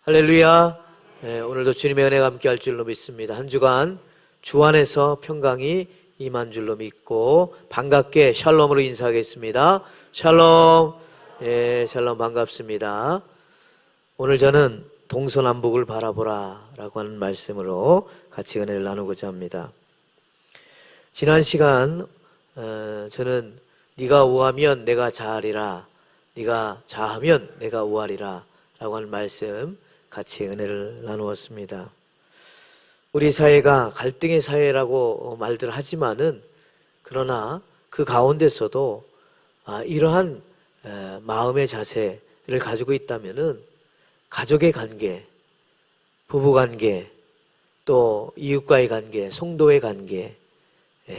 할렐루야. 오늘도 주님의 은혜가 함께할 줄로 믿습니다. 한 주간 주 안에서 평강이 임한 줄로 믿고 반갑게 샬롬으로 인사하겠습니다. 샬롬. 샬롬 반갑습니다. 오늘 저는 동서남북을 바라보라 라고 하는 말씀으로 같이 은혜를 나누고자 합니다. 지난 시간 저는 네가 우하면 내가 자하리라, 네가 자하면 내가 우하리라 라고 하는 말씀 같이 은혜를 나누었습니다. 우리 사회가 갈등의 사회라고 말들 하지만은 그러나 그 가운데서도 이러한 마음의 자세를 가지고 있다면은 가족의 관계, 부부 관계, 또 이웃과의 관계, 성도의 관계,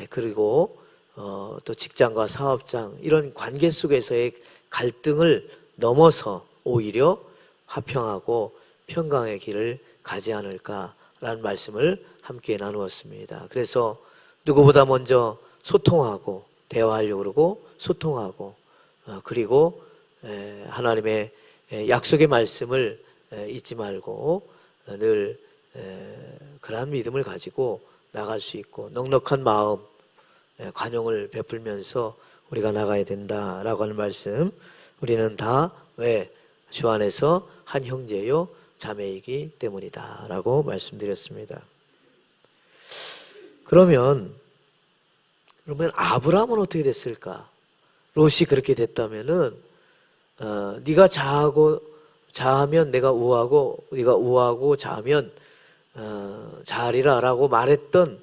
그리고 또 직장과 사업장 이런 관계 속에서의 갈등을 넘어서 오히려 화평하고 평강의 길을 가지 않을까라는 말씀을 함께 나누었습니다. 그래서 누구보다 먼저 소통하고 대화하려고 그러고 소통하고 그리고 하나님의 약속의 말씀을 잊지 말고 늘 그러한 믿음을 가지고 나갈 수 있고 넉넉한 마음 관용을 베풀면서 우리가 나가야 된다라고 하는 말씀. 우리는 다 왜? 주 안에서 한 형제요 자매이기 때문이다 라고 말씀드렸습니다. 그러면 아브라함은 어떻게 됐을까? 롯이 그렇게 됐다면은 네가 자하면 내가 우하고 네가 우하고 자하면 자하리라 라고 말했던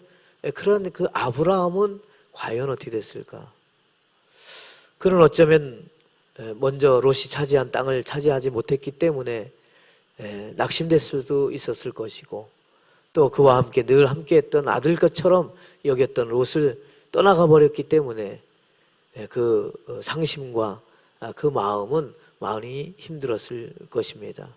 그런 그 아브라함은 과연 어떻게 됐을까? 그는 어쩌면 먼저 롯이 차지한 땅을 차지하지 못했기 때문에 낙심될 수도 있었을 것이고 또 그와 함께 늘 함께했던 아들 것처럼 여겼던 롯을 떠나가 버렸기 때문에 그 상심과 그 마음은 많이 힘들었을 것입니다.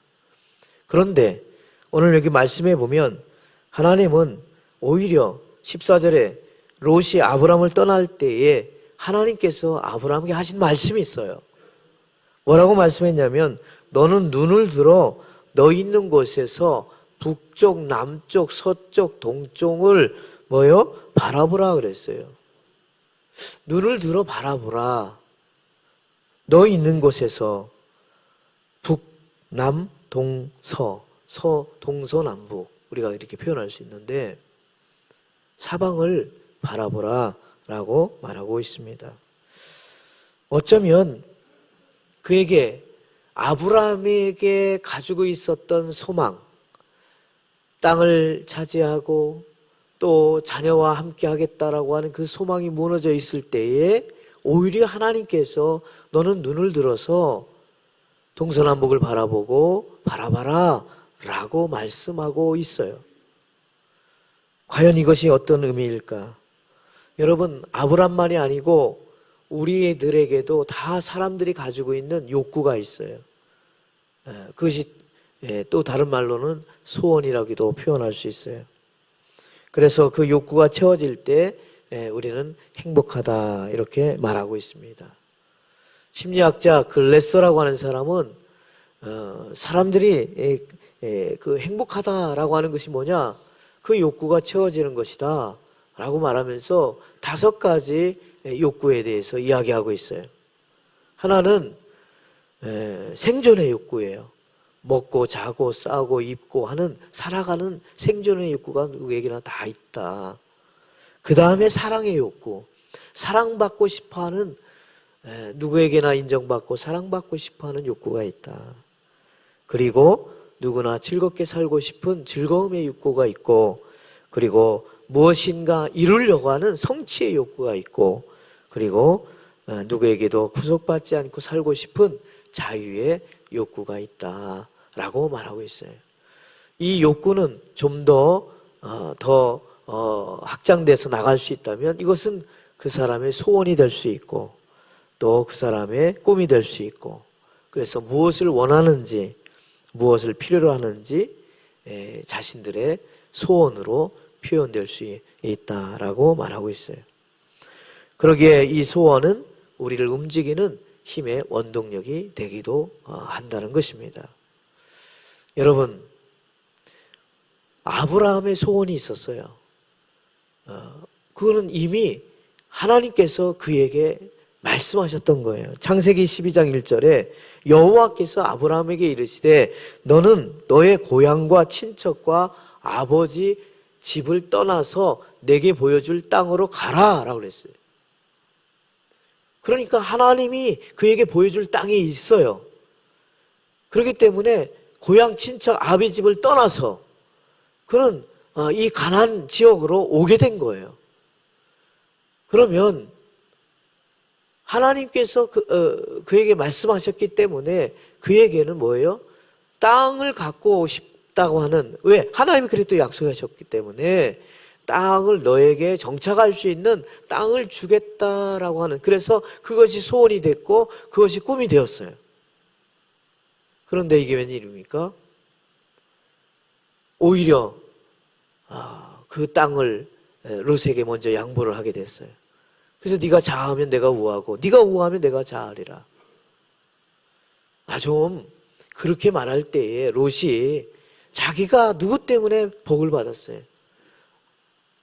그런데 오늘 여기 말씀해 보면 하나님은 오히려 14절에 롯이 아브라함을 떠날 때에 하나님께서 아브라함에게 하신 말씀이 있어요. 뭐라고 말씀했냐면 너는 눈을 들어 너 있는 곳에서 북쪽, 남쪽, 서쪽, 동쪽을 바라보라 그랬어요. 눈을 들어 바라보라. 너 있는 곳에서 북, 남, 동, 서, 동서남북 우리가 이렇게 표현할 수 있는데 사방을 바라보라 라고 말하고 있습니다. 어쩌면 그에게 아브라함에게 가지고 있었던 소망, 땅을 차지하고 또 자녀와 함께 하겠다라고 하는 그 소망이 무너져 있을 때에 오히려 하나님께서 너는 눈을 들어서 동서남북을 바라보고 바라봐라 라고 말씀하고 있어요. 과연 이것이 어떤 의미일까? 여러분, 아브라함만이 아니고 우리들에게도 다 사람들이 가지고 있는 욕구가 있어요. 그것이 또 다른 말로는 소원이라고도 표현할 수 있어요. 그래서 그 욕구가 채워질 때 우리는 행복하다 이렇게 말하고 있습니다. 심리학자 글래서라고 하는 사람은 사람들이 그 행복하다라고 하는 것이 뭐냐? 그 욕구가 채워지는 것이다 라고 말하면서 5가지 욕구에 대해서 이야기하고 있어요. 하나는 생존의 욕구예요. 먹고 자고 싸고 입고 하는 살아가는 생존의 욕구가 누구에게나 다 있다. 그 다음에 사랑의 욕구. 사랑받고 싶어하는 누구에게나 인정받고 사랑받고 싶어하는 욕구가 있다. 그리고 누구나 즐겁게 살고 싶은 즐거움의 욕구가 있고 그리고 무엇인가 이루려고 하는 성취의 욕구가 있고 그리고 누구에게도 구속받지 않고 살고 싶은 자유의 욕구가 있다라고 말하고 있어요. 이 욕구는 좀 더 확장돼서 나갈 수 있다면 이것은 그 사람의 소원이 될 수 있고 또 그 사람의 꿈이 될 수 있고 그래서 무엇을 원하는지 무엇을 필요로 하는지 자신들의 소원으로 표현될 수 있다라고 말하고 있어요. 그러기에 이 소원은 우리를 움직이는 힘의 원동력이 되기도 한다는 것입니다. 여러분, 아브라함의 소원이 있었어요. 그거는 이미 하나님께서 그에게 말씀하셨던 거예요. 창세기 12장 1절에 여호와께서 아브라함에게 이르시되 너는 너의 고향과 친척과 아버지 집을 떠나서 내게 보여줄 땅으로 가라 라고 그랬어요. 그러니까 하나님이 그에게 보여줄 땅이 있어요. 그렇기 때문에 고향 친척 아비 집을 떠나서 그는 이 가나안 지역으로 오게 된 거예요. 그러면 하나님께서 그에게 말씀하셨기 때문에 그에게는 뭐예요? 땅을 갖고 싶다고 하는, 왜? 하나님이 그랬도 약속하셨기 때문에 땅을 너에게 정착할 수 있는 땅을 주겠다라고 하는, 그래서 그것이 소원이 됐고 그것이 꿈이 되었어요. 그런데 이게 웬일입니까? 오히려 그 땅을 롯에게 먼저 양보를 하게 됐어요. 그래서 네가 자하면 내가 우하고 네가 우하면 내가 자하리라. 좀 그렇게 말할 때에 롯이 자기가 누구 때문에 복을 받았어요?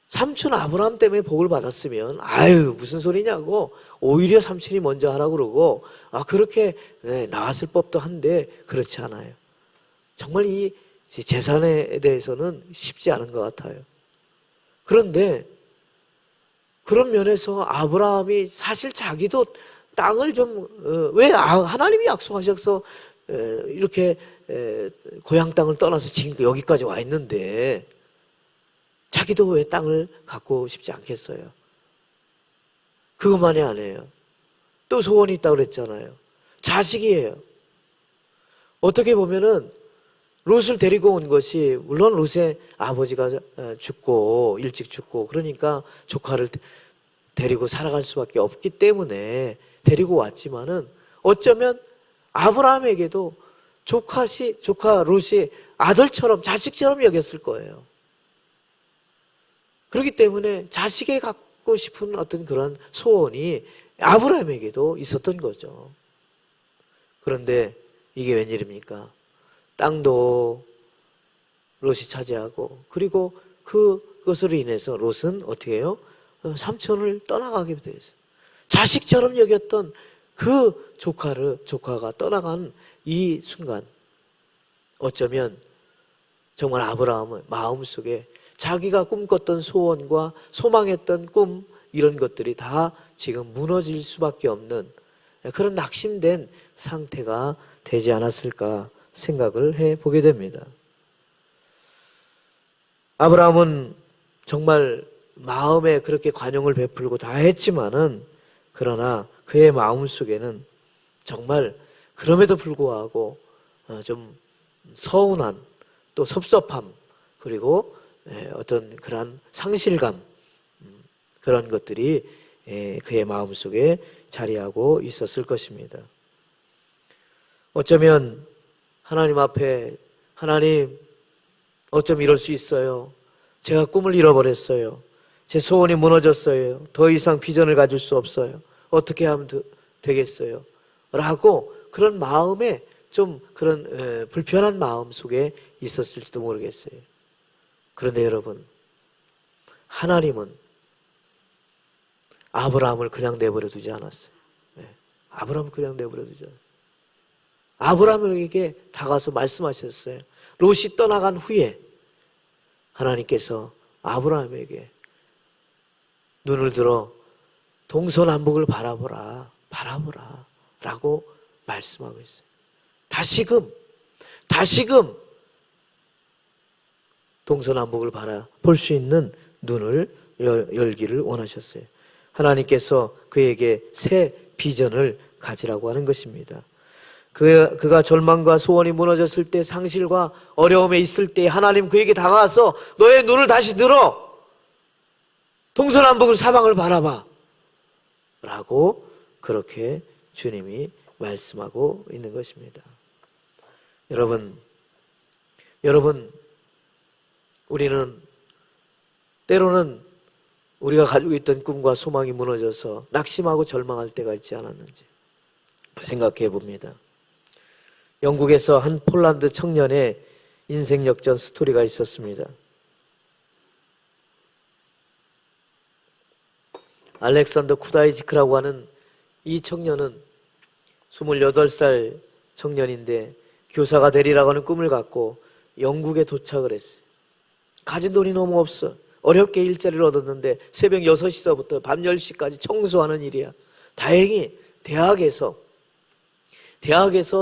삼촌 아브라함 때문에 복을 받았으면 무슨 소리냐고 오히려 삼촌이 먼저 하라고 그러고 그렇게 나왔을 법도 한데 그렇지 않아요. 정말 이 재산에 대해서는 쉽지 않은 것 같아요. 그런데 그런 면에서 아브라함이 사실 자기도 땅을 왜 하나님이 약속하셔서 이렇게 고향 땅을 떠나서 지금 여기까지 와 있는데 자기도 왜 땅을 갖고 싶지 않겠어요? 그것만이 아니에요. 또 소원이 있다고 그랬잖아요. 자식이에요. 어떻게 보면은 롯을 데리고 온 것이, 물론 롯의 아버지가 일찍 죽고 그러니까 조카를 데리고 살아갈 수밖에 없기 때문에 데리고 왔지만은 어쩌면 아브라함에게도 조카 롯이 아들처럼 자식처럼 여겼을 거예요. 그렇기 때문에 자식에 갖고 싶은 어떤 그런 소원이 아브라함에게도 있었던 거죠. 그런데 이게 웬일입니까? 땅도 롯이 차지하고, 그리고 그것으로 인해서 롯은 어떻게 해요? 삼촌을 떠나가게 되었어요. 자식처럼 여겼던 그 조카가 떠나간 이 순간, 어쩌면 정말 아브라함은 마음속에 자기가 꿈꿨던 소원과 소망했던 꿈, 이런 것들이 다 지금 무너질 수밖에 없는 그런 낙심된 상태가 되지 않았을까 생각을 해보게 됩니다. 아브라함은 정말 마음에 그렇게 관용을 베풀고 다 했지만은, 그러나 그의 마음속에는 정말 그럼에도 불구하고 좀 서운한, 또 섭섭함, 그리고 어떤 그런 상실감, 그런 것들이 그의 마음속에 자리하고 있었을 것입니다. 어쩌면 하나님 앞에, 하나님, 어쩜 이럴 수 있어요? 제가 꿈을 잃어버렸어요. 제 소원이 무너졌어요. 더 이상 비전을 가질 수 없어요. 어떻게 하면 되겠어요? 라고 그런 마음에 좀 그런 불편한 마음 속에 있었을지도 모르겠어요. 그런데 여러분, 하나님은 아브라함을 그냥 내버려 두지 않았어요. 아브라함을 그냥 내버려 두지 않았어요. 아브라함에게 다가서 말씀하셨어요. 롯이 떠나간 후에 하나님께서 아브라함에게 눈을 들어 동서남북을 바라보라 라고 말씀하고 있어요. 다시금 동서남북을 바라볼 수 있는 눈을 열기를 원하셨어요. 하나님께서 그에게 새 비전을 가지라고 하는 것입니다. 그가 절망과 소원이 무너졌을 때, 상실과 어려움에 있을 때 하나님 그에게 다가와서 너의 눈을 다시 들어 동서남북을 사방을 바라봐 라고 그렇게 주님이 말씀하고 있는 것입니다. 여러분, 우리는 때로는 우리가 가지고 있던 꿈과 소망이 무너져서 낙심하고 절망할 때가 있지 않았는지 생각해 봅니다. 영국에서 한 폴란드 청년의 인생 역전 스토리가 있었습니다. 알렉산더 쿠다이지크라고 하는 이 청년은 28살 청년인데 교사가 되리라고 하는 꿈을 갖고 영국에 도착을 했어요. 가진 돈이 너무 없어. 어렵게 일자리를 얻었는데 새벽 6시서부터 밤 10시까지 청소하는 일이야. 다행히 대학에서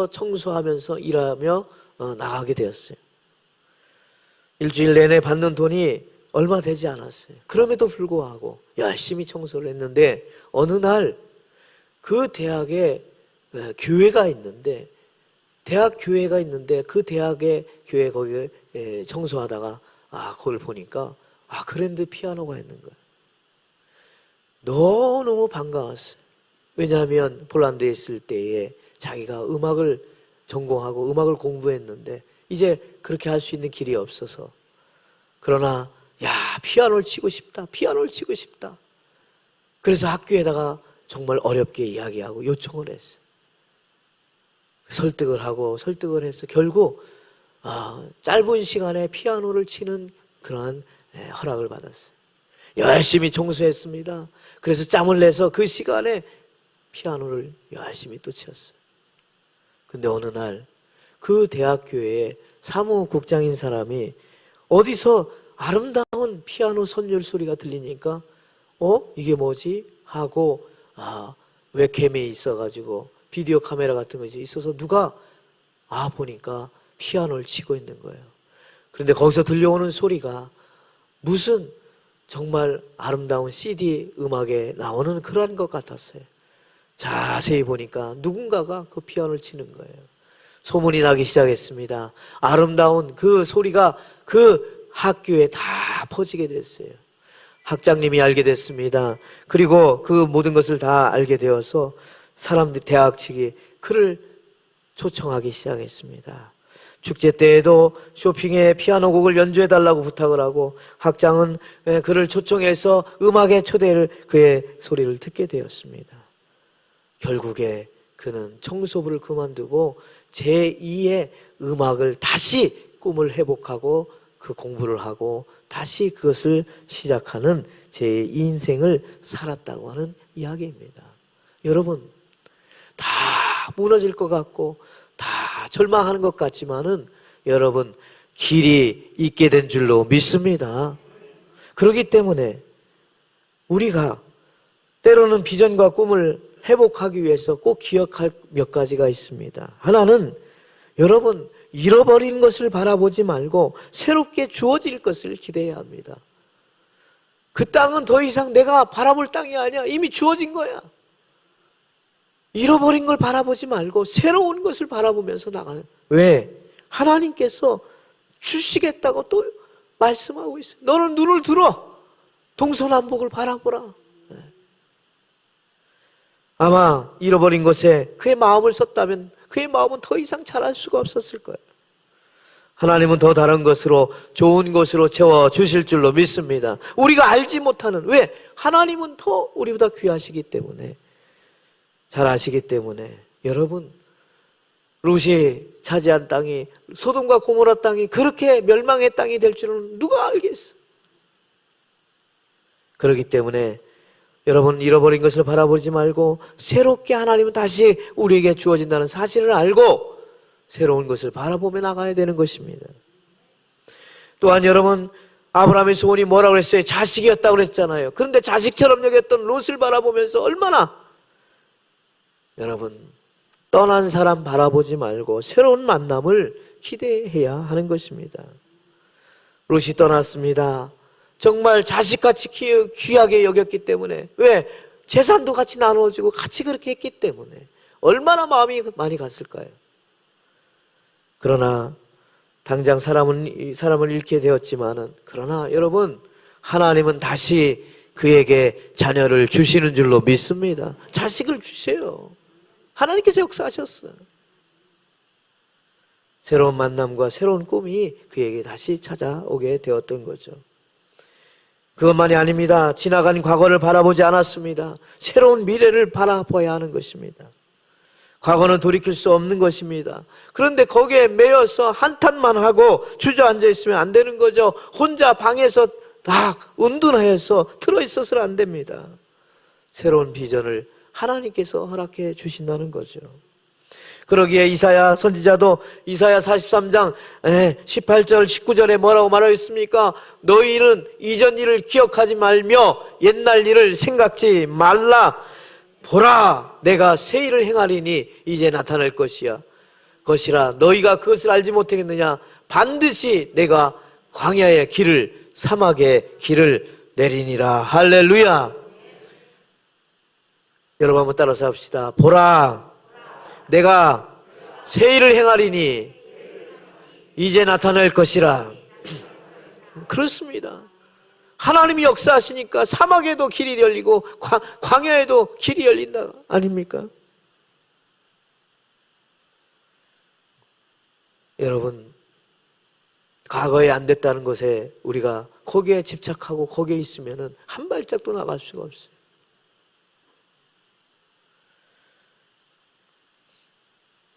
청소하면서 일하며 나가게 되었어요. 일주일 내내 받는 돈이 얼마 되지 않았어요. 그럼에도 불구하고 열심히 청소를 했는데 어느 날 그 대학에 교회가 있는데 그 대학의 교회 거기에 청소하다가 거기를 보니까 그랜드 피아노가 있는 거예요. 너무 반가웠어요. 왜냐하면 폴란드에 있을 때에 자기가 음악을 전공하고 음악을 공부했는데 이제 그렇게 할 수 있는 길이 없어서, 그러나 피아노를 치고 싶다. 그래서 학교에다가 정말 어렵게 이야기하고 요청을 했어요. 설득을 해서 결국 짧은 시간에 피아노를 치는 그러한 허락을 받았어요. 열심히 청소했습니다. 그래서 짬을 내서 그 시간에 피아노를 열심히 또 치었어요. 근데 어느 날 그 대학교에 사무국장인 사람이 어디서 아름다운 피아노 선율 소리가 들리니까 이게 뭐지? 하고 웹캠에 있어가지고 비디오 카메라 같은 것이 있어서 누가 보니까 피아노를 치고 있는 거예요. 그런데 거기서 들려오는 소리가 무슨 정말 아름다운 CD 음악에 나오는 그런 것 같았어요. 자세히 보니까 누군가가 그 피아노를 치는 거예요. 소문이 나기 시작했습니다. 아름다운 그 소리가 그 학교에 다 퍼지게 됐어요. 학장님이 알게 됐습니다. 그리고 그 모든 것을 다 알게 되어서 사람들, 대학 측이 그를 초청하기 시작했습니다. 축제 때에도 쇼핑에 피아노 곡을 연주해달라고 부탁을 하고 학장은 그를 초청해서 음악의 초대를, 그의 소리를 듣게 되었습니다. 결국에 그는 청소부를 그만두고 제2의 음악을 다시 꿈을 회복하고 그 공부를 하고 다시 그것을 시작하는 제2 인생을 살았다고 하는 이야기입니다. 여러분, 다 무너질 것 같고 다 절망하는 것 같지만은 여러분, 길이 있게 된 줄로 믿습니다. 그렇기 때문에 우리가 때로는 비전과 꿈을 회복하기 위해서 꼭 기억할 몇 가지가 있습니다. 하나는 여러분, 잃어버린 것을 바라보지 말고 새롭게 주어질 것을 기대해야 합니다. 그 땅은 더 이상 내가 바라볼 땅이 아니야. 이미 주어진 거야. 잃어버린 걸 바라보지 말고 새로운 것을 바라보면서 나가는. 왜? 하나님께서 주시겠다고 또 말씀하고 있어요. 너는 눈을 들어 동서남북을 바라보라. 아마 잃어버린 것에 그의 마음을 썼다면 그의 마음은 더 이상 자랄 수가 없었을 거예요. 하나님은 더 다른 것으로, 좋은 것으로 채워주실 줄로 믿습니다. 우리가 알지 못하는, 왜? 하나님은 더 우리보다 귀하시기 때문에, 잘 아시기 때문에. 여러분, 롯이 차지한 땅이, 소돔과 고모라 땅이 그렇게 멸망의 땅이 될 줄은 누가 알겠어? 그렇기 때문에 여러분, 잃어버린 것을 바라보지 말고 새롭게 하나님은 다시 우리에게 주어진다는 사실을 알고 새로운 것을 바라보며 나가야 되는 것입니다. 또한 여러분, 아브라함의 소원이 뭐라고 그랬어요? 자식이었다고 그랬잖아요. 그런데 자식처럼 여겼던 롯을 바라보면서 얼마나, 여러분, 떠난 사람 바라보지 말고 새로운 만남을 기대해야 하는 것입니다. 롯이 떠났습니다. 정말 자식같이 귀하게 여겼기 때문에. 왜? 재산도 같이 나눠주고 같이 그렇게 했기 때문에 얼마나 마음이 많이 갔을까요? 그러나 당장 사람을 잃게 되었지만은, 그러나 여러분, 하나님은 다시 그에게 자녀를 주시는 줄로 믿습니다. 자식을 주세요. 하나님께서 역사하셨어요. 새로운 만남과 새로운 꿈이 그에게 다시 찾아오게 되었던 거죠. 그것만이 아닙니다. 지나간 과거를 바라보지 않았습니다. 새로운 미래를 바라봐야 하는 것입니다. 과거는 돌이킬 수 없는 것입니다. 그런데 거기에 매여서 한탄만 하고 주저앉아 있으면 안 되는 거죠. 혼자 방에서 다 은둔하여서 들어있어서는 안 됩니다. 새로운 비전을 하나님께서 허락해 주신다는 거죠. 그러기에 이사야 선지자도 이사야 43장 18절 19절에 뭐라고 말하겠습니까? 너희는 이전 일을 기억하지 말며 옛날 일을 생각지 말라. 보라, 내가 새 일을 행하리니 이제 나타날 것이라. 너희가 그것을 알지 못하겠느냐? 반드시 내가 광야의 길을, 사막의 길을 내리니라. 할렐루야. 여러분 한번 따라서 합시다. 보라, 내가 새 일을 행하리니 이제 나타날 것이라. 그렇습니다. 하나님이 역사하시니까 사막에도 길이 열리고 광야에도 길이 열린다 아닙니까? 여러분, 과거에 안 됐다는 것에 우리가 거기에 집착하고 거기에 있으면 한 발짝도 나갈 수가 없어요.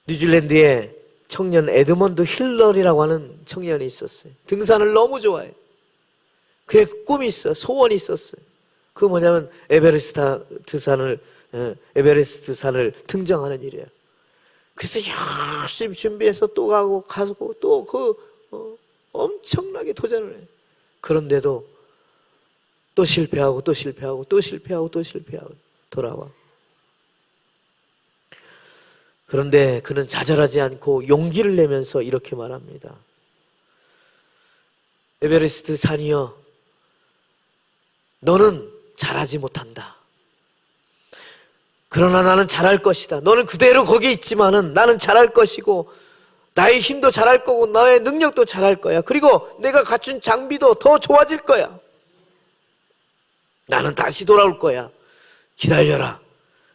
뉴질랜드에 청년 에드먼드 힐러리라고 하는 청년이 있었어요. 등산을 너무 좋아해요. 그의 꿈이 있어, 소원이 있었어요. 그 뭐냐면 에베레스트 산을 등정하는 일이에요. 그래서 열심히 준비해서 또 가고 또 엄청나게 도전을 해요. 그런데도 또 실패하고 돌아와. 그런데 그는 좌절하지 않고 용기를 내면서 이렇게 말합니다. 에베레스트 산이여, 너는 잘하지 못한다. 그러나 나는 잘할 것이다. 너는 그대로 거기 있지만은 나는 잘할 것이고 나의 힘도 잘할 거고 나의 능력도 잘할 거야. 그리고 내가 갖춘 장비도 더 좋아질 거야. 나는 다시 돌아올 거야. 기다려라.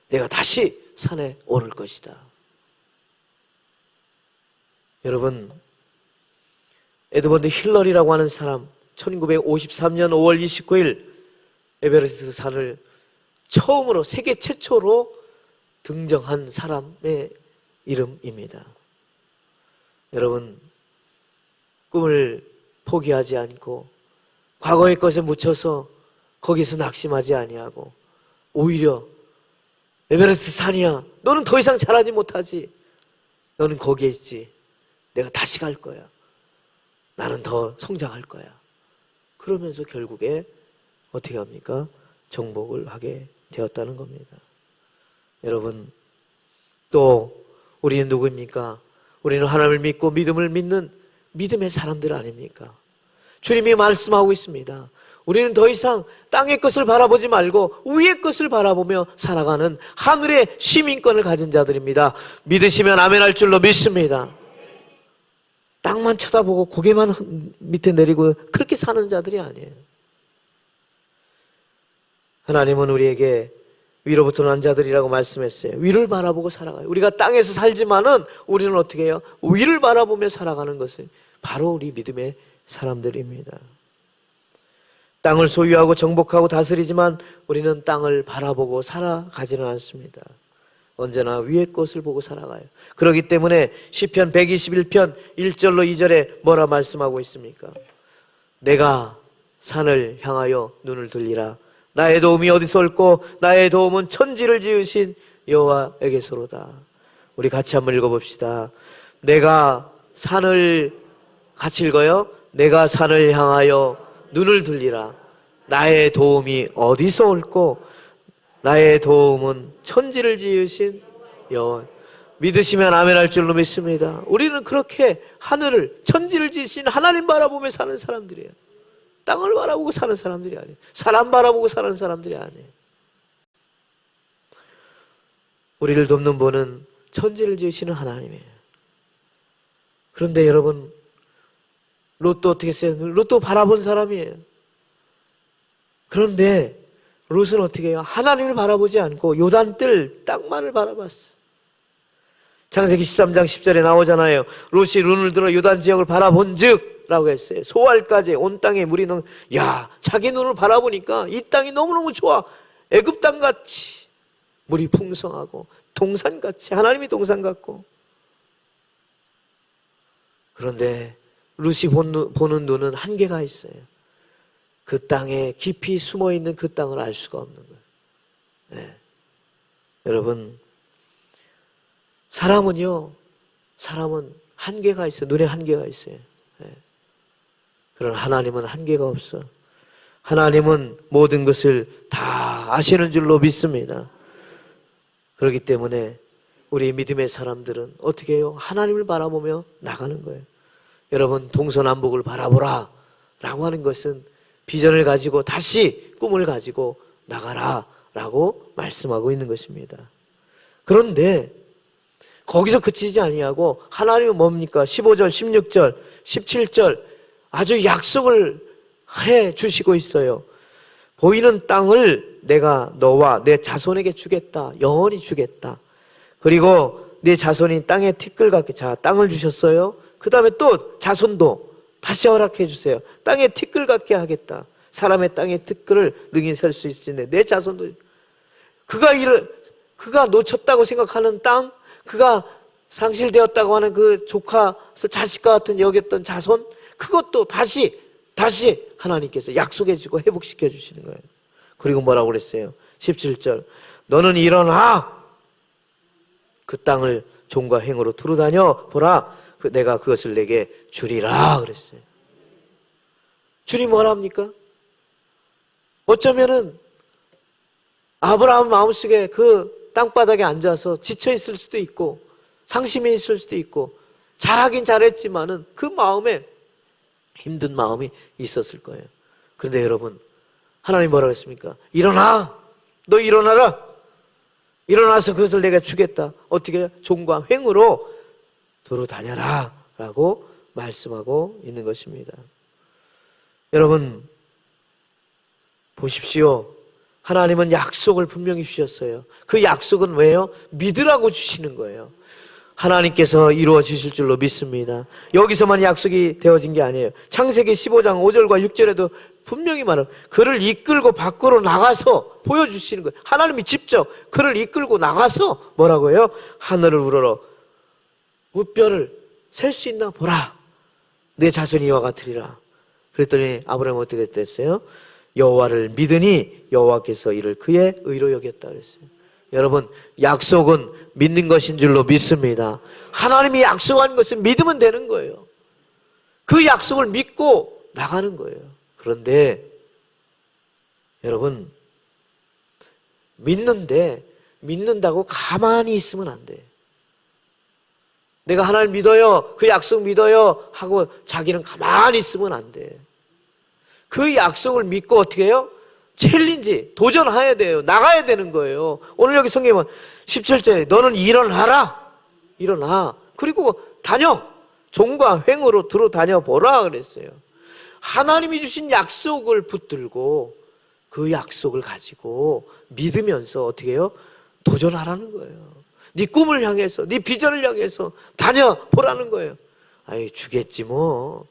내가 다시 산에 오를 것이다. 여러분, 에드먼드 힐러리라고 하는 사람 1953년 5월 29일 에베레스트 산을 처음으로 세계 최초로 등정한 사람의 이름입니다. 여러분, 꿈을 포기하지 않고 과거의 것에 묻혀서 거기서 낙심하지 아니하고 오히려 에베레스트 산이야, 너는 더 이상 잘하지 못하지. 너는 거기에 있지. 내가 다시 갈 거야. 나는 더 성장할 거야. 그러면서 결국에 어떻게 합니까? 정복을 하게 되었다는 겁니다. 여러분, 또 우리는 누구입니까? 우리는 하나님을 믿고 믿음을 믿는 믿음의 사람들 아닙니까? 주님이 말씀하고 있습니다. 우리는 더 이상 땅의 것을 바라보지 말고 위의 것을 바라보며 살아가는 하늘의 시민권을 가진 자들입니다. 믿으시면 아멘 할 줄로 믿습니다. 땅만 쳐다보고 고개만 밑에 내리고 그렇게 사는 자들이 아니에요. 하나님은 우리에게 위로부터 난 자들이라고 말씀했어요. 위를 바라보고 살아가요. 우리가 땅에서 살지만은 우리는 어떻게 해요? 위를 바라보며 살아가는 것은 바로 우리 믿음의 사람들입니다. 땅을 소유하고 정복하고 다스리지만 우리는 땅을 바라보고 살아가지는 않습니다. 언제나 위의 것을 보고 살아가요. 그렇기 때문에 시편 121편 1절로 2절에 뭐라 말씀하고 있습니까? 내가 산을 향하여 눈을 들리라. 나의 도움이 어디서 올꼬? 나의 도움은 천지를 지으신 여호와에게서로다. 우리 같이 한번 읽어봅시다. 내가 산을, 같이 읽어요. 내가 산을 향하여 눈을 들리라. 나의 도움이 어디서 올꼬? 나의 도움은 천지를 지으신 여호와. 믿으시면 아멘 할 줄로 믿습니다. 우리는 그렇게 하늘을, 천지를 지으신 하나님 바라보며 사는 사람들이에요. 땅을 바라보고 사는 사람들이 아니에요. 사람 바라보고 사는 사람들이 아니에요. 우리를 돕는 분은 천지를 지으시는 하나님이에요. 그런데 여러분, 롯도 어떻게 했어요? 롯도 바라본 사람이에요. 그런데 롯은 어떻게 해요? 하나님을 바라보지 않고 요단뜰 땅만을 바라봤어. 창세기 13장 10절에 나오잖아요. 롯이 눈을 들어 요단 지역을 바라본 즉 라고 했어요. 소알까지 온 땅에 물이 너무, 자기 눈을 바라보니까 이 땅이 너무너무 좋아. 애굽 땅같이 물이 풍성하고 동산같이, 하나님이 동산 같고. 그런데 룻이 보는 눈은 한계가 있어요. 그 땅에 깊이 숨어있는 그 땅을 알 수가 없는 거예요. 네. 여러분, 사람은 한계가 있어요. 눈에 한계가 있어요. 네. 그러나 하나님은 한계가 없어. 하나님은 모든 것을 다 아시는 줄로 믿습니다. 그렇기 때문에 우리 믿음의 사람들은 어떻게 해요? 하나님을 바라보며 나가는 거예요. 여러분, 동서남북을 바라보라 라고 하는 것은 비전을 가지고 다시 꿈을 가지고 나가라 라고 말씀하고 있는 것입니다. 그런데 거기서 그치지 아니하고 하나님은 뭡니까? 15절, 16절, 17절 아주 약속을 해 주시고 있어요. 보이는 땅을 내가 너와 내 자손에게 주겠다. 영원히 주겠다. 그리고 내 자손이 땅에 티끌 같게, 자, 땅을 주셨어요. 그 다음에 또 자손도 다시 허락해 주세요. 땅에 티끌 같게 하겠다. 사람의 땅에 티끌을 능히 셀 수 있으니 내 자손도, 그가 놓쳤다고 생각하는 땅, 그가 상실되었다고 하는 그 조카, 자식과 같은 여겼던 자손, 그것도 다시 하나님께서 약속해 주고 회복시켜 주시는 거예요. 그리고 뭐라고 그랬어요? 17절, 너는 일어나 그 땅을 종과 행으로 두루 다녀 보라. 내가 그것을 내게 주리라 그랬어요. 주님 뭐랍니까? 어쩌면은 아브라함 마음속에 그 땅바닥에 앉아서 지쳐 있을 수도 있고 상심해 있을 수도 있고 잘하긴 잘했지만은 그 마음에 힘든 마음이 있었을 거예요. 그런데 여러분, 하나님 뭐라고 했습니까? 일어나! 너 일어나라! 일어나서 그것을 내가 주겠다. 어떻게 해요? 종과 횡으로 두루 다녀라 라고 말씀하고 있는 것입니다. 여러분, 보십시오. 하나님은 약속을 분명히 주셨어요. 그 약속은 왜요? 믿으라고 주시는 거예요. 하나님께서 이루어 주실 줄로 믿습니다. 여기서만 약속이 되어진 게 아니에요. 창세기 15장 5절과 6절에도 분명히 말해요. 그를 이끌고 밖으로 나가서 보여주시는 거예요. 하나님이 직접 그를 이끌고 나가서 뭐라고 해요? 하늘을 우러러 무뼈를 셀 수 있나 보라. 내 자손이 이와 같으리라. 그랬더니 아브라함은 어떻게 됐어요? 여호와를 믿으니 여호와께서 이를 그의 의로 여겼다 그랬어요. 여러분, 약속은 믿는 것인 줄로 믿습니다. 하나님이 약속한 것은 믿으면 되는 거예요. 그 약속을 믿고 나가는 거예요. 그런데 여러분, 믿는다고 가만히 있으면 안 돼. 내가 하나님 믿어요, 그 약속 믿어요 하고 자기는 가만히 있으면 안 돼. 그 약속을 믿고 어떻게 해요? 챌린지, 도전해야 돼요. 나가야 되는 거예요. 오늘 여기 성경에 17절에 너는 일어나라. 일어나. 그리고 다녀. 종과 횡으로 두루 다녀보라 그랬어요. 하나님이 주신 약속을 붙들고 그 약속을 가지고 믿으면서 어떻게 해요? 도전하라는 거예요. 네 꿈을 향해서, 네 비전을 향해서 다녀보라는 거예요. 아이, 주겠지 뭐.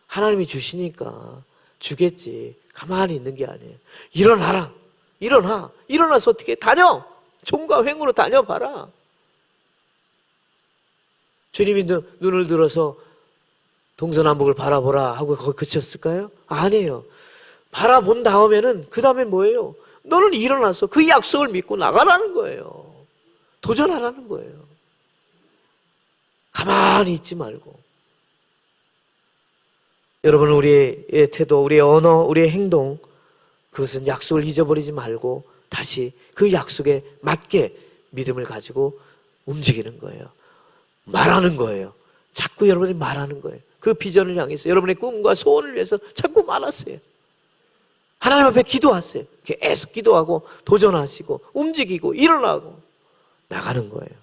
하나님이 주시니까 주겠지. 가만히 있는 게 아니에요. 일어나라. 일어나. 일어나서 어떻게 다녀. 종과 횡으로 다녀봐라. 주님이 눈을 들어서 동서남북을 바라보라 하고 거기 그쳤을까요? 아니에요. 바라본 다음에는 그 다음에 뭐예요? 너는 일어나서 그 약속을 믿고 나가라는 거예요. 도전하라는 거예요. 가만히 있지 말고. 여러분, 우리의 태도, 우리의 언어, 우리의 행동, 그것은 약속을 잊어버리지 말고 다시 그 약속에 맞게 믿음을 가지고 움직이는 거예요. 말하는 거예요. 자꾸 여러분이 말하는 거예요. 그 비전을 향해서 여러분의 꿈과 소원을 위해서 자꾸 말하세요. 하나님 앞에 기도하세요. 계속 기도하고 도전하시고 움직이고 일어나고 나가는 거예요.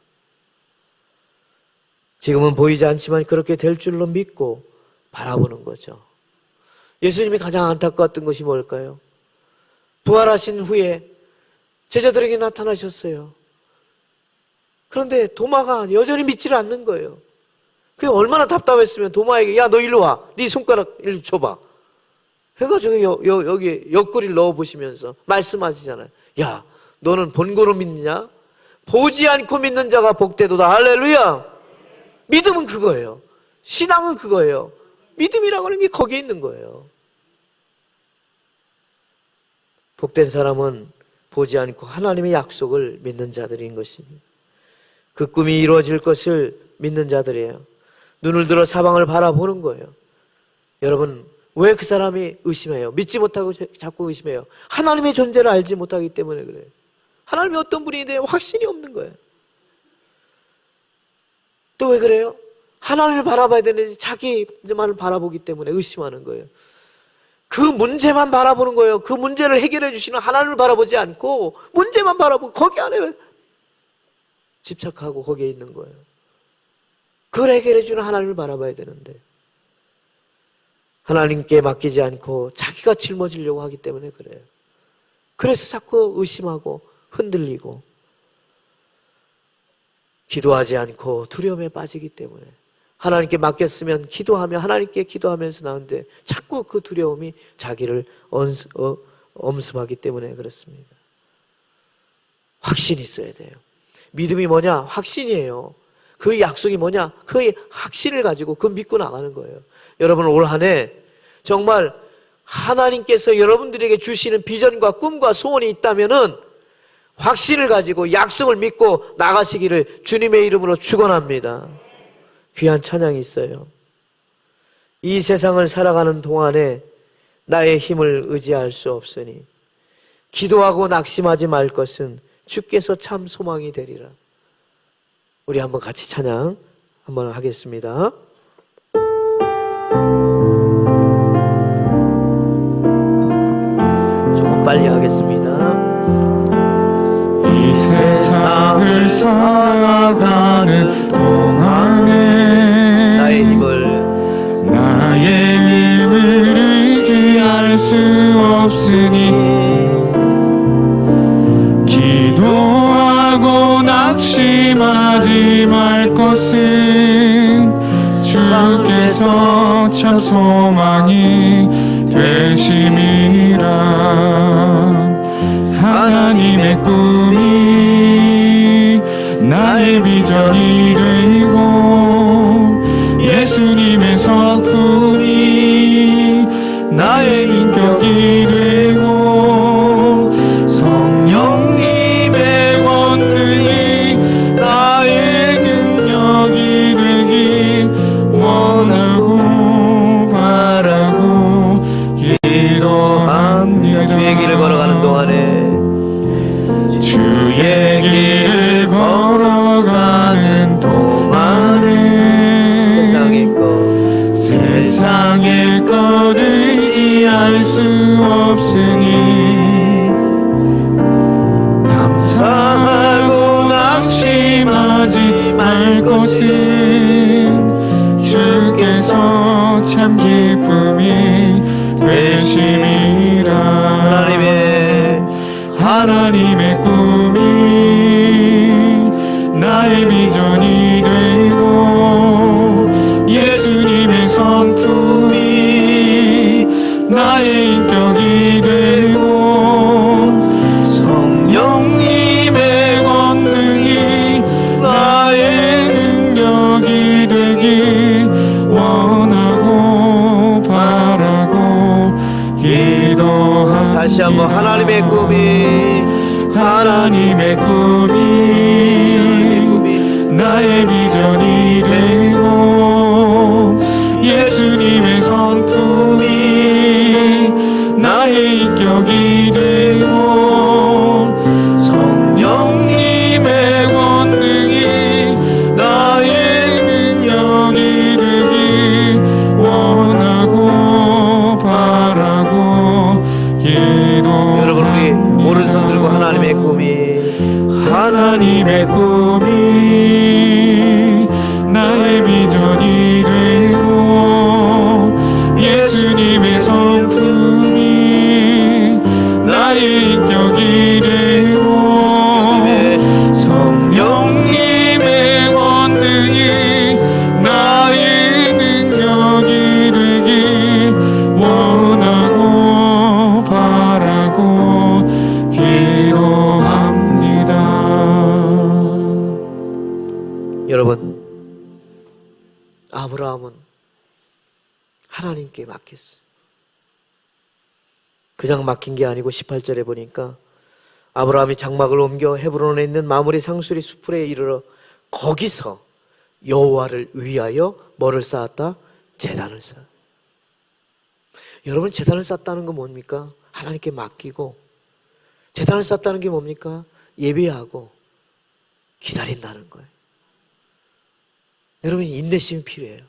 지금은 보이지 않지만 그렇게 될 줄로 믿고 바라보는 거죠. 예수님이 가장 안타까웠던 것이 뭘까요? 부활하신 후에 제자들에게 나타나셨어요. 그런데 도마가 여전히 믿지를 않는 거예요. 그게 얼마나 답답했으면 도마에게 야, 너 일로 와. 네 손가락 일로 줘봐. 해가지고 여기 옆구리를 넣어보시면서 말씀하시잖아요. 야, 너는 본고로 믿느냐? 보지 않고 믿는 자가 복되도다. 할렐루야. 믿음은 그거예요. 신앙은 그거예요. 믿음이라고 하는 게 거기에 있는 거예요. 복된 사람은 보지 않고 하나님의 약속을 믿는 자들인 것입니다. 그 꿈이 이루어질 것을 믿는 자들이에요. 눈을 들어 사방을 바라보는 거예요. 여러분, 왜 그 사람이 의심해요? 믿지 못하고 자꾸 의심해요. 하나님의 존재를 알지 못하기 때문에 그래요. 하나님이 어떤 분에 대해 확신이 없는 거예요. 또 왜 그래요? 하나님을 바라봐야 되는데 자기만을 바라보기 때문에 의심하는 거예요. 그 문제만 바라보는 거예요. 그 문제를 해결해 주시는 하나님을 바라보지 않고 문제만 바라보고 거기 안에 집착하고 거기에 있는 거예요. 그걸 해결해 주는 하나님을 바라봐야 되는데 하나님께 맡기지 않고 자기가 짊어지려고 하기 때문에 그래요. 그래서 자꾸 의심하고 흔들리고 기도하지 않고 두려움에 빠지기 때문에 하나님께 맡겼으면 기도하며 하나님께 기도하면서 나오는데 자꾸 그 두려움이 자기를 엄습하기 때문에 그렇습니다. 확신이 있어야 돼요. 믿음이 뭐냐? 확신이에요. 그 약속이 뭐냐? 그 확신을 가지고 그 믿고 나가는 거예요. 여러분 올 한 해 정말 하나님께서 여러분들에게 주시는 비전과 꿈과 소원이 있다면은 확신을 가지고 약속을 믿고 나가시기를 주님의 이름으로 축원합니다. 귀한 찬양이 있어요. 이 세상을 살아가는 동안에 나의 힘을 의지할 수 없으니 기도하고 낙심하지 말 것은 주께서 참 소망이 되리라. 우리 한번 같이 찬양 한번 하겠습니다. 조금 빨리 하겠습니다. 이 세상을 살아가는 동안에 나의 힘을 의지할 수 없으니 기도하고 낙심하지 말 것은 주께서 참 소망이 되심이라. 하나님의 꿈이 나의 비전이 되고 예수님의 성품이 나의 인격이 되고 성령님의 권능이 나의 능력이 되길 원하고 바라고 기도합니다. 주의 길을 걸어가는 동안에 주의 길을 걸어가는 동안에 세상의 것 의지할 수 없으니 감사하고 낙심하지 말 것은 주께서 참 기쁨이 되심이라. 하나님의 꿈이 나의 비전이 되고 예수님의 성품이 나의 인격이 되고 성령님의 권능이 나의 능력이 되길 원하고 바라고 기도합니다. 다시 한번 하나님의 꿈이 나의 비전이 되고 예수님의 성품이 나의 인격이 되고 성령님의 권능이 나의 능력이 되길 원하고 바라고 기도. 여러분 우리 오른손 들고 하나님의 꿈이 하나님께 맡겼어요. 그냥 맡긴 게 아니고 18절에 보니까 아브라함이 장막을 옮겨 헤브론에 있는 마므리 상수리 수풀에 이르러 거기서 여호와를 위하여 뭐를 쌓았다? 제단을 쌓았다. 여러분, 제단을 쌓았다는 건 뭡니까? 하나님께 맡기고, 제단을 쌓았다는 게 뭡니까? 예배하고 기다린다는 거예요. 여러분, 인내심이 필요해요.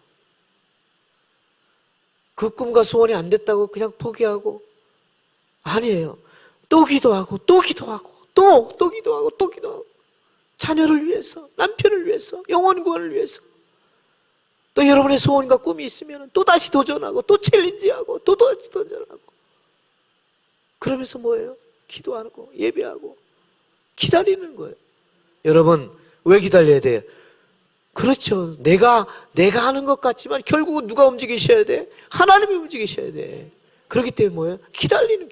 그 꿈과 소원이 안 됐다고 그냥 포기하고, 아니에요. 또 기도하고 또 기도하고 또 기도하고 또 기도하고, 자녀를 위해서, 남편을 위해서, 영혼 구원을 위해서, 또 여러분의 소원과 꿈이 있으면 또 다시 도전하고 또 챌린지하고 또 다시 도전하고, 그러면서 뭐예요? 기도하고 예배하고 기다리는 거예요. 여러분, 왜 기다려야 돼요? 그렇죠. 내가 하는 것 같지만 결국은 누가 움직이셔야 돼? 하나님이 움직이셔야 돼. 그렇기 때문에 뭐예요? 기다리는.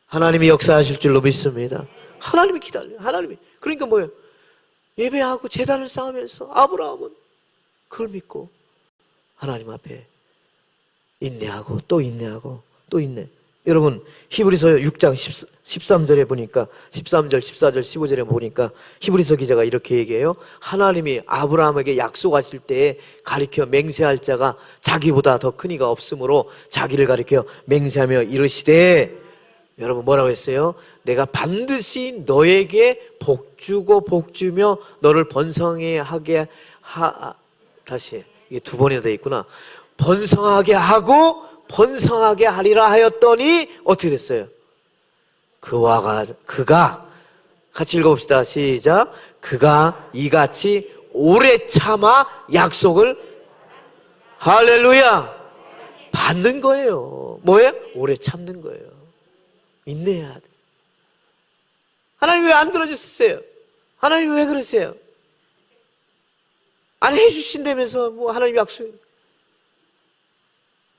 하나님이 역사하실 줄로 믿습니다. 하나님이 기다려요. 하나님이. 그러니까 뭐예요? 예배하고 제단을 쌓으면서 아브라함은 그걸 믿고 하나님 앞에 인내하고 또 인내하고 또 인내. 여러분, 히브리서 6장 13절에 보니까, 13절, 14절, 15절에 보니까 히브리서 기자가 이렇게 얘기해요. 하나님이 아브라함에게 약속하실 때에 가리켜 맹세할 자가 자기보다 더 큰 이가 없으므로 자기를 가리켜 맹세하며 이르시되, 여러분 뭐라고 했어요? 내가 반드시 너에게 복주고 복주며 너를 번성하게 다시, 이게 두 번이나 돼 있구나. 번성하게 하고 번성하게 하리라 하였더니 어떻게 됐어요? 그가 같이 읽어봅시다. 시작. 그가 이같이 오래 참아 약속을, 할렐루야, 받는 거예요. 뭐예요? 오래 참는 거예요. 인내해야 돼. 하나님 왜 안 들어주셨어요? 하나님 왜 그러세요? 안 해주신다면서 뭐 하나님 약속,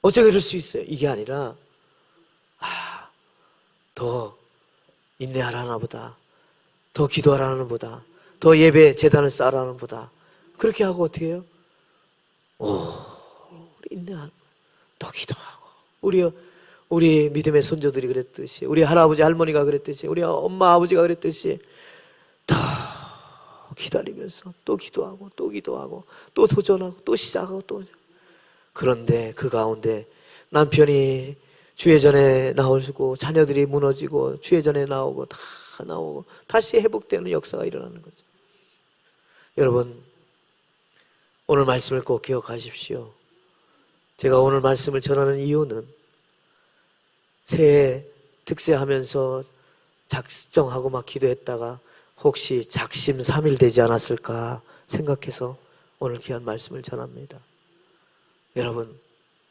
어째 그럴 수 있어요? 이게 아니라 더 인내하라나 보다, 더 기도하라는 보다, 더 예배 제단을 쌓으라는 보다, 그렇게 하고 어떻게 해요? 우리 인내하는, 더 기도하고, 우리 믿음의 손조들이 그랬듯이, 우리 할아버지 할머니가 그랬듯이, 우리 엄마 아버지가 그랬듯이 더 기다리면서 또 기도하고 또 기도하고 또 도전하고 또 시작하고 또. 그런데 그 가운데 남편이 주예전에 나오고 자녀들이 무너지고 주예전에 나오고 다 나오고 다시 회복되는 역사가 일어나는 거죠. 여러분, 오늘 말씀을 꼭 기억하십시오. 제가 오늘 말씀을 전하는 이유는 새해 특세하면서 작정하고 막 기도했다가 혹시 작심삼일 되지 않았을까 생각해서 오늘 귀한 말씀을 전합니다. 여러분,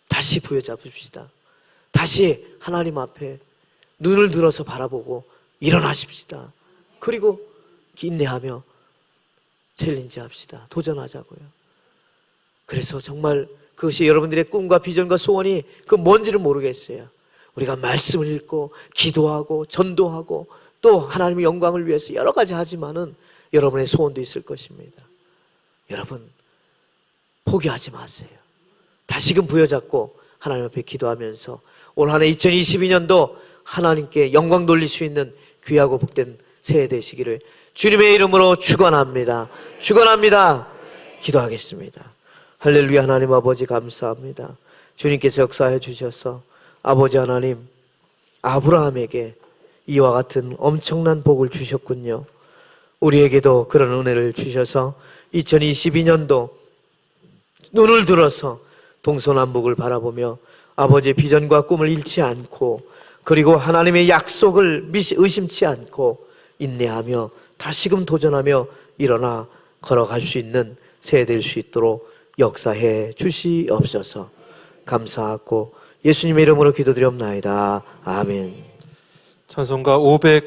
다시 부여잡읍시다. 다시 하나님 앞에 눈을 들어서 바라보고 일어나십시다. 그리고 인내하며 챌린지합시다. 도전하자고요. 그래서 정말 그것이 여러분들의 꿈과 비전과 소원이 그 뭔지를 모르겠어요. 우리가 말씀을 읽고 기도하고 전도하고 또 하나님의 영광을 위해서 여러 가지 하지만은 여러분의 소원도 있을 것입니다. 여러분, 포기하지 마세요. 다시금 부여잡고 하나님 앞에 기도하면서 올 한 해 2022년도 하나님께 영광 돌릴 수 있는 귀하고 복된 새해 되시기를 주님의 이름으로 축원합니다. 축원합니다. 기도하겠습니다. 할렐루야. 하나님 아버지 감사합니다. 주님께서 역사해 주셔서 아버지 하나님, 아브라함에게 이와 같은 엄청난 복을 주셨군요. 우리에게도 그런 은혜를 주셔서 2022년도 눈을 들어서 동서남북을 바라보며 아버지의 비전과 꿈을 잃지 않고, 그리고 하나님의 약속을 의심치 않고 인내하며 다시금 도전하며 일어나 걸어갈 수 있는 새해 될 수 있도록 역사해 주시옵소서. 감사하고 예수님의 이름으로 기도드리옵나이다. 아멘. 찬송가 500